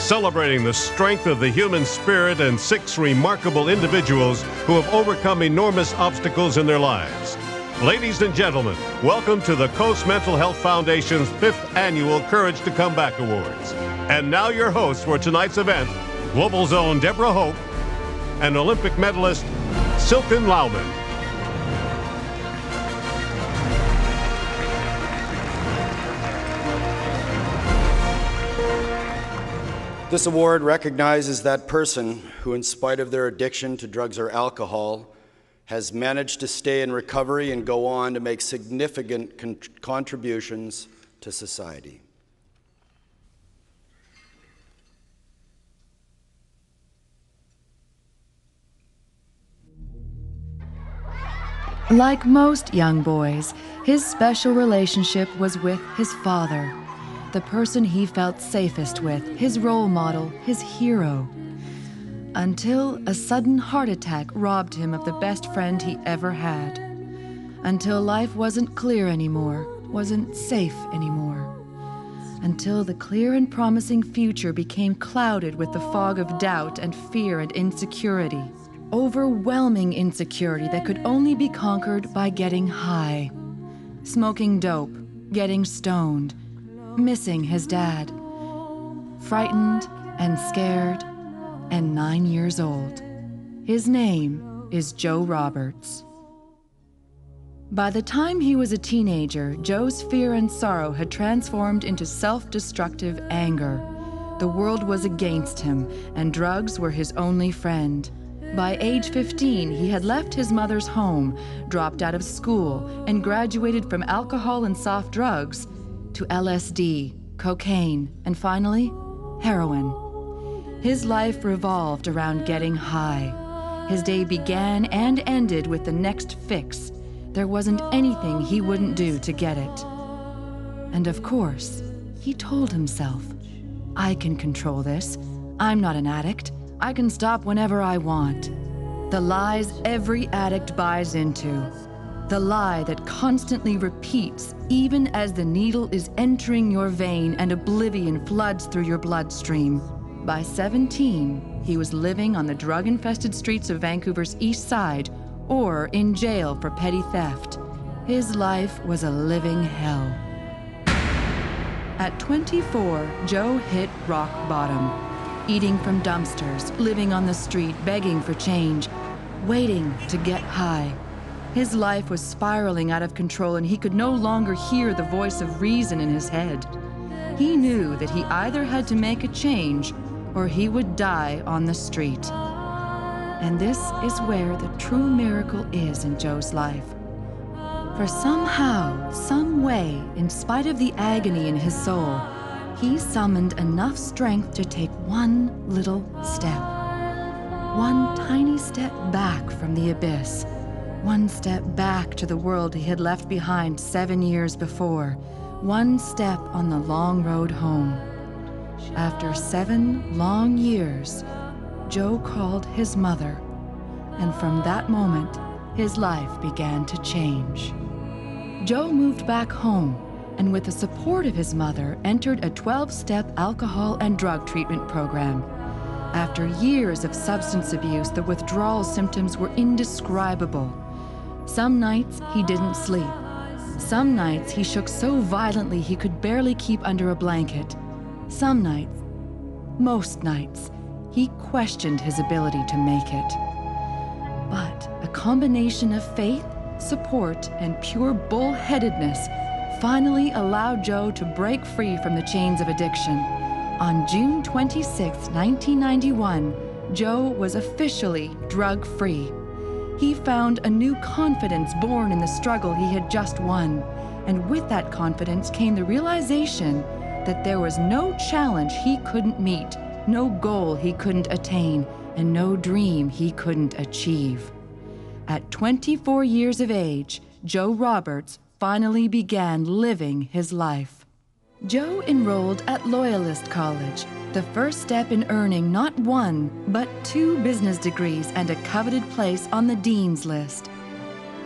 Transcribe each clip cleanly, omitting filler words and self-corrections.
celebrating the strength of the human spirit and 6 remarkable individuals who have overcome enormous obstacles in their lives. Ladies and gentlemen, welcome to the Coast Mental Health Foundation's 5th Annual Courage to Come Back Awards. And now your hosts for tonight's event, Global Zone Deborah Hope and Olympic medalist Silken Laumann. This award recognizes that person who, in spite of their addiction to drugs or alcohol, has managed to stay in recovery and go on to make significant contributions to society. Like most young boys, his special relationship was with his father, the person he felt safest with, his role model, his hero. Until a sudden heart attack robbed him of the best friend he ever had. Until life wasn't clear anymore, wasn't safe anymore. Until the clear and promising future became clouded with the fog of doubt and fear and insecurity. Overwhelming insecurity that could only be conquered by getting high. Smoking dope, getting stoned, missing his dad. Frightened and scared and 9 years old. His name is Joe Roberts. By the time he was a teenager, Joe's fear and sorrow had transformed into self-destructive anger. The world was against him, and drugs were his only friend. By age 15, he had left his mother's home, dropped out of school, and graduated from alcohol and soft drugs to LSD, cocaine, and finally, heroin. His life revolved around getting high. His day began and ended with the next fix. There wasn't anything he wouldn't do to get it. And of course, he told himself, I can control this. I'm not an addict. I can stop whenever I want. The lies every addict buys into. The lie that constantly repeats even as the needle is entering your vein and oblivion floods through your bloodstream. By 17, he was living on the drug-infested streets of Vancouver's East Side or in jail for petty theft. His life was a living hell. At 24, Joe hit rock bottom. Eating from dumpsters, living on the street, begging for change, waiting to get high. His life was spiraling out of control and he could no longer hear the voice of reason in his head. He knew that he either had to make a change or he would die on the street. And this is where the true miracle is in Joe's life. For somehow, some way, in spite of the agony in his soul, he summoned enough strength to take one little step. One tiny step back from the abyss. One step back to the world he had left behind 7 years before. One step on the long road home. After 7 long years, Joe called his mother, and from that moment, his life began to change. Joe moved back home, and with the support of his mother, entered a 12-step alcohol and drug treatment program. After years of substance abuse, the withdrawal symptoms were indescribable. Some nights he didn't sleep. Some nights he shook so violently he could barely keep under a blanket. Some nights, most nights, he questioned his ability to make it. But a combination of faith, support, and pure bullheadedness finally allowed Joe to break free from the chains of addiction. On June 26, 1991, Joe was officially drug-free. He found a new confidence born in the struggle he had just won. And with that confidence came the realization that there was no challenge he couldn't meet, no goal he couldn't attain, and no dream he couldn't achieve. At 24 years of age, Joe Roberts finally began living his life. Joe enrolled at Loyalist College, the first step in earning not 1, but 2 business degrees and a coveted place on the dean's list.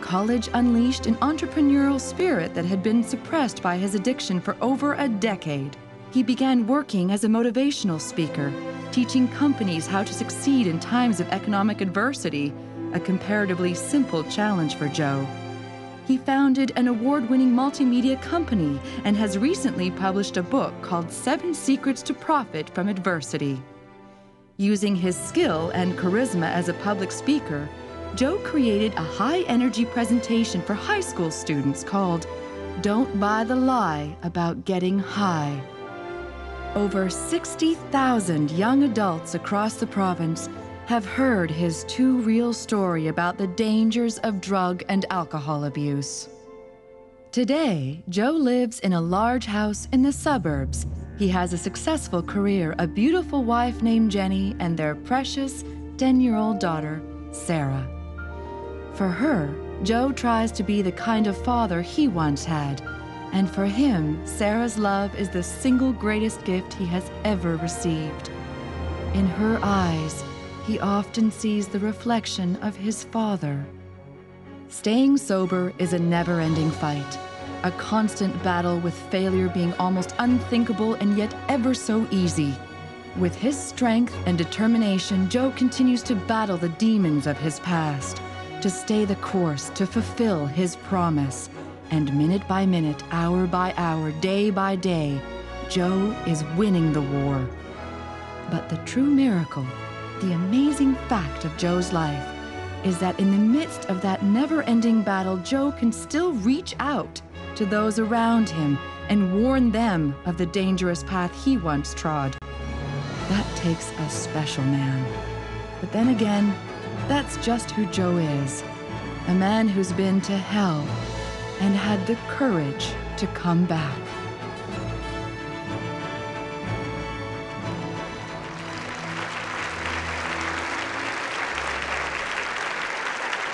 College unleashed an entrepreneurial spirit that had been suppressed by his addiction for over a decade. he began working as a motivational speaker, teaching companies how to succeed in times of economic adversity, a comparatively simple challenge for Joe. He founded an award-winning multimedia company and has recently published a book called 7 Secrets to Profit from Adversity. Using his skill and charisma as a public speaker, Joe created a high-energy presentation for high school students called "Don't Buy the Lie About Getting High." Over 60,000 young adults across the province have heard his too-real story about the dangers of drug and alcohol abuse. Today, Joe lives in a large house in the suburbs. He has a successful career, a beautiful wife named Jenny, and their precious 10-year-old daughter, Sarah. For her, Joe tries to be the kind of father he once had, and for him, Sarah's love is the single greatest gift he has ever received. In her eyes, he often sees the reflection of his father. Staying sober is a never-ending fight, a constant battle with failure being almost unthinkable and yet ever so easy. With his strength and determination, Joe continues to battle the demons of his past, to stay the course, to fulfill his promise. And minute by minute, hour by hour, day by day, Joe is winning the war. But the true miracle, the amazing fact of Joe's life, is that in the midst of that never-ending battle, Joe can still reach out to those around him and warn them of the dangerous path he once trod. That takes a special man. But then again, that's just who Joe is. A man who's been to hell and had the courage to come back.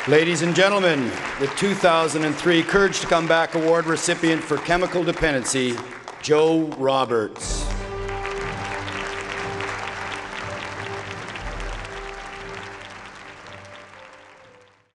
Ladies and gentlemen, the 2003 Courage to Come Back Award recipient for chemical dependency, Joe Roberts.